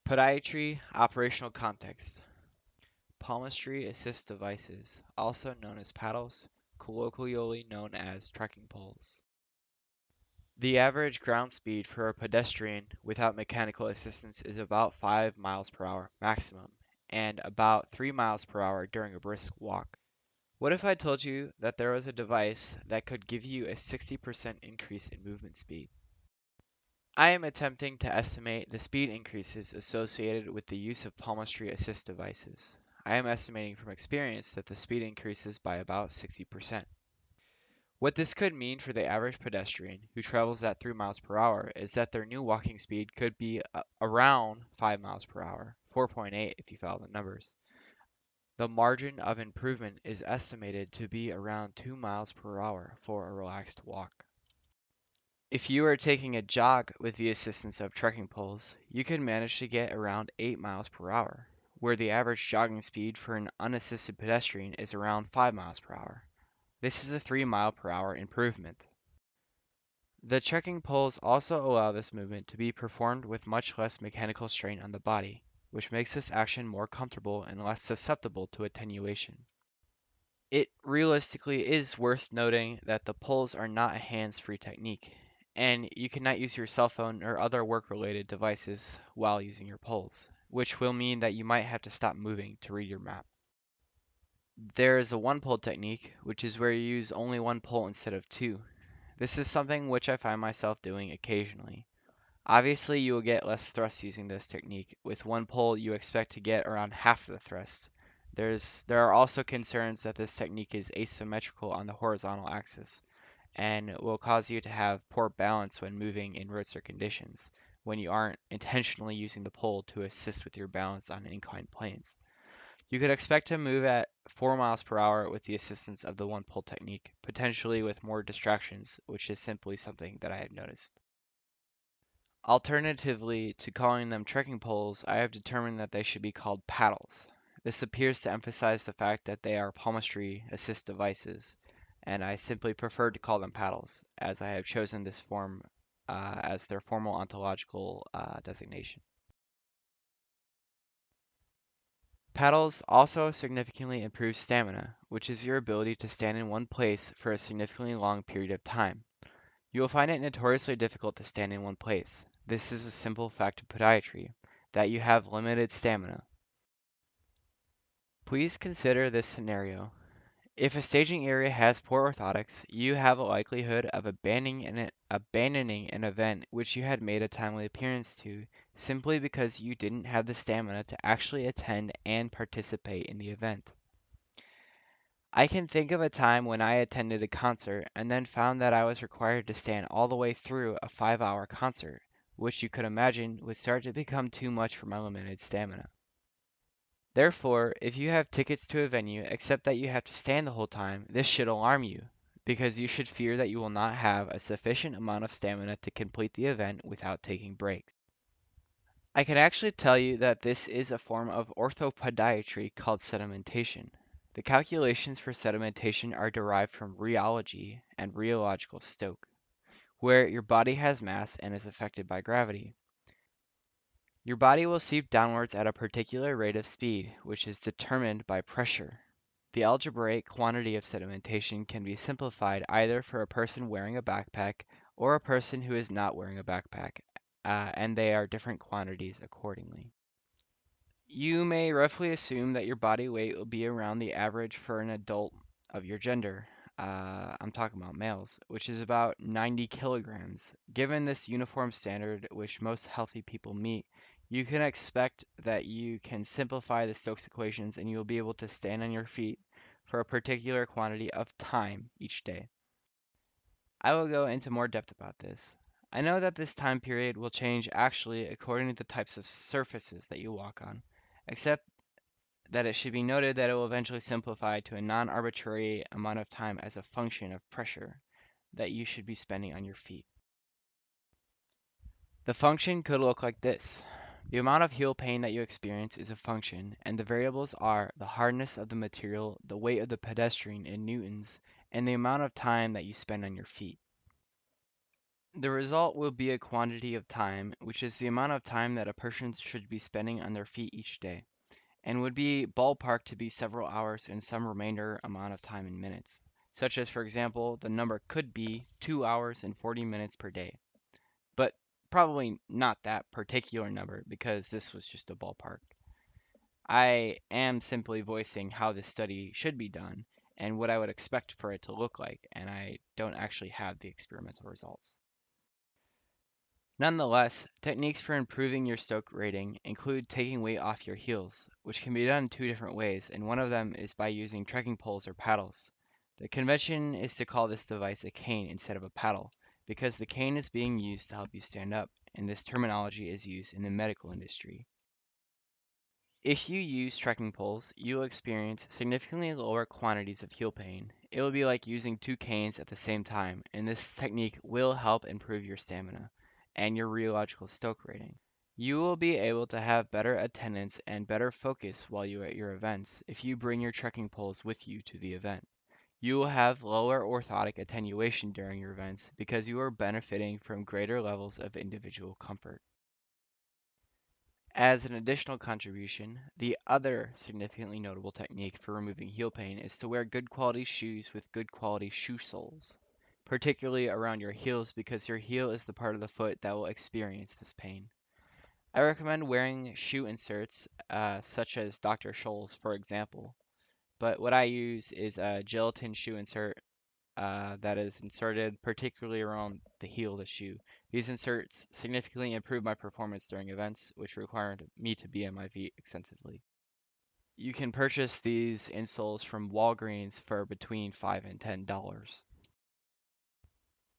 Podiatry operational context. Palmistry assist devices, also known as paddles, colloquially known as trekking poles. The average ground speed for a pedestrian without mechanical assistance is about 5 miles per hour maximum, and about 3 miles per hour during a brisk walk. What if I told you that there was a device that could give you a 60% increase in movement speed? I am attempting to estimate the speed increases associated with the use of palmistry assist devices. I am estimating from experience that the speed increases by about 60%. What this could mean for the average pedestrian who travels at 3 miles per hour is that their new walking speed could be around 5 miles per hour, 4.8 if you follow the numbers. The margin of improvement is estimated to be around 2 miles per hour for a relaxed walk. If you are taking a jog with the assistance of trekking poles, you can manage to get around 8 miles per hour, where the average jogging speed for an unassisted pedestrian is around 5 miles per hour. This is a 3 mile per hour improvement. The trekking poles also allow this movement to be performed with much less mechanical strain on the body, which makes this action more comfortable and less susceptible to attenuation. It realistically is worth noting that the poles are not a hands-free technique, and you cannot use your cell phone or other work-related devices while using your poles, which will mean that you might have to stop moving to read your map. There is a one-pole technique, which is where you use only one pole instead of two. This is something which I find myself doing occasionally. Obviously, you will get less thrust using this technique. With one pole, you expect to get around half the thrust. There are also concerns that this technique is asymmetrical on the horizontal axis and will cause you to have poor balance when moving in roadster conditions when you aren't intentionally using the pole to assist with your balance on inclined planes. You could expect to move at 4 miles per hour with the assistance of the one pole technique, potentially with more distractions, which is simply something that I have noticed. Alternatively to calling them trekking poles, I have determined that they should be called paddles. This appears to emphasize the fact that they are palmistry assist devices, and I simply prefer to call them paddles, as I have chosen this form as their formal ontological designation. Paddles also significantly improve stamina, which is your ability to stand in one place for a significantly long period of time. You will find it notoriously difficult to stand in one place. This is a simple fact of podiatry, that you have limited stamina. Please consider this scenario. If a staging area has poor orthotics, you have a likelihood of abandoning an event which you had made a timely appearance to, simply because you didn't have the stamina to actually attend and participate in the event. I can think of a time when I attended a concert and then found that I was required to stand all the way through a 5-hour concert, which you could imagine would start to become too much for my limited stamina. Therefore, if you have tickets to a venue except that you have to stand the whole time, this should alarm you, because you should fear that you will not have a sufficient amount of stamina to complete the event without taking breaks. I can actually tell you that this is a form of orthopodiatry called sedimentation. The calculations for sedimentation are derived from rheology and rheological stoke, where your body has mass and is affected by gravity. Your body will seep downwards at a particular rate of speed, which is determined by pressure. The algebraic quantity of sedimentation can be simplified either for a person wearing a backpack or a person who is not wearing a backpack, and they are different quantities accordingly. You may roughly assume that your body weight will be around the average for an adult of your gender. I'm talking about males, which is about 90 kilograms. Given this uniform standard which most healthy people meet, you can expect that you can simplify the Stokes equations and you will be able to stand on your feet for a particular quantity of time each day. I will go into more depth about this. I know that this time period will change actually according to the types of surfaces that you walk on, except that it should be noted that it will eventually simplify to a non-arbitrary amount of time as a function of pressure that you should be spending on your feet. The function could look like this. The amount of heel pain that you experience is a function, and the variables are the hardness of the material, the weight of the pedestrian in newtons, and the amount of time that you spend on your feet. The result will be a quantity of time, which is the amount of time that a person should be spending on their feet each day, and would be ballpark to be several hours and some remainder amount of time in minutes, such as, for example, the number could be 2 hours and 40 minutes per day, but probably not that particular number because this was just a ballpark. I am simply voicing how this study should be done and what I would expect for it to look like, and I don't actually have the experimental results. Nonetheless, techniques for improving your stoke rating include taking weight off your heels, which can be done two different ways, and one of them is by using trekking poles or paddles. The convention is to call this device a cane instead of a paddle, because the cane is being used to help you stand up, and this terminology is used in the medical industry. If you use trekking poles, you will experience significantly lower quantities of heel pain. It will be like using two canes at the same time, and this technique will help improve your stamina and your rheological stoke rating. You will be able to have better attendance and better focus while you're at your events if you bring your trekking poles with you to the event. You will have lower orthotic attenuation during your events because you are benefiting from greater levels of individual comfort. As an additional contribution, the other significantly notable technique for removing heel pain is to wear good quality shoes with good quality shoe soles, particularly around your heels because your heel is the part of the foot that will experience this pain. I recommend wearing shoe inserts, such as Dr. Scholl's, for example, but what I use is a gelatin shoe insert that is inserted particularly around the heel of the shoe. These inserts significantly improve my performance during events, which required me to be on my feet extensively. You can purchase these insoles from Walgreens for between $5 and $10.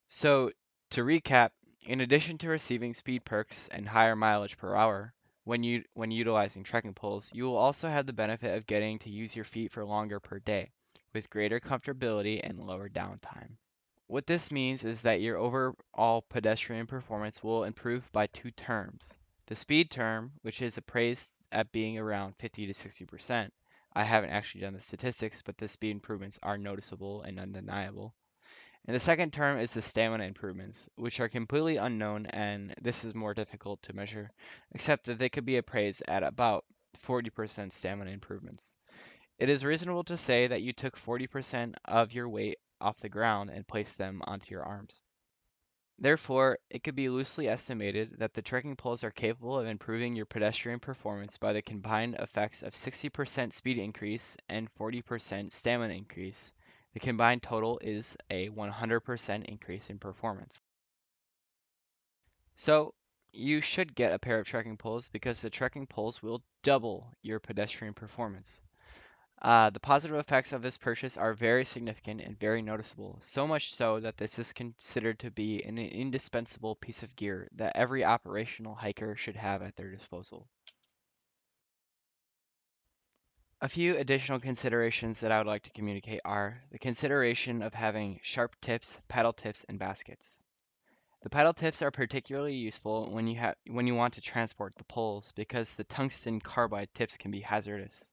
So, to recap, in addition to receiving speed perks and higher mileage per hour when utilizing trekking poles, you will also have the benefit of getting to use your feet for longer per day, with greater comfortability and lower downtime. What this means is that your overall pedestrian performance will improve by two terms. The speed term, which is appraised at being around 50 to 60%. I haven't actually done the statistics, but the speed improvements are noticeable and undeniable. And the second term is the stamina improvements, which are completely unknown, and this is more difficult to measure, except that they could be appraised at about 40% stamina improvements. It is reasonable to say that you took 40% of your weight off the ground and placed them onto your arms. Therefore, it could be loosely estimated that the trekking poles are capable of improving your pedestrian performance by the combined effects of 60% speed increase and 40% stamina increase. The combined total is a 100% increase in performance. So, you should get a pair of trekking poles because the trekking poles will double your pedestrian performance. The positive effects of this purchase are very significant and very noticeable, so much so that this is considered to be an indispensable piece of gear that every operational hiker should have at their disposal. A few additional considerations that I would like to communicate are the consideration of having sharp tips, paddle tips, and baskets. The paddle tips are particularly useful when you want to transport the poles because the tungsten carbide tips can be hazardous.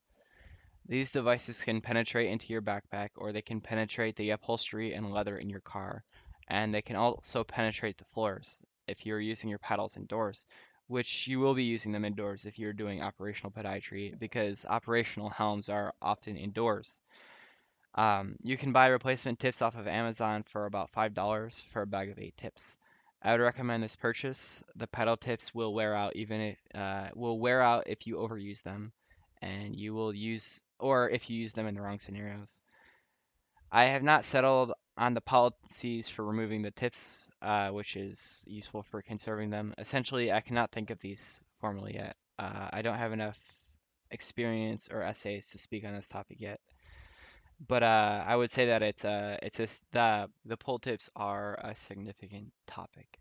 These devices can penetrate into your backpack or they can penetrate the upholstery and leather in your car, and they can also penetrate the floors if you're using your paddles indoors, which you will be using them indoors if you're doing operational podiatry because operational helms are often indoors. You can buy replacement tips off of Amazon for about $5 for a bag of 8 tips. I would recommend this purchase. The pedal tips will wear out if you overuse them, and you will use or if you use them in the wrong scenarios. I have not settled on the policies for removing the tips, which is useful for conserving them. Essentially, I cannot think of these formally yet. I don't have enough experience or essays to speak on this topic yet. But I would say that it's just the pull tips are a significant topic.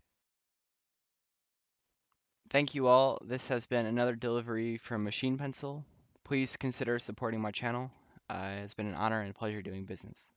Thank you all. This has been another delivery from Machine Pencil. Please consider supporting my channel. It's been an honor and a pleasure doing business.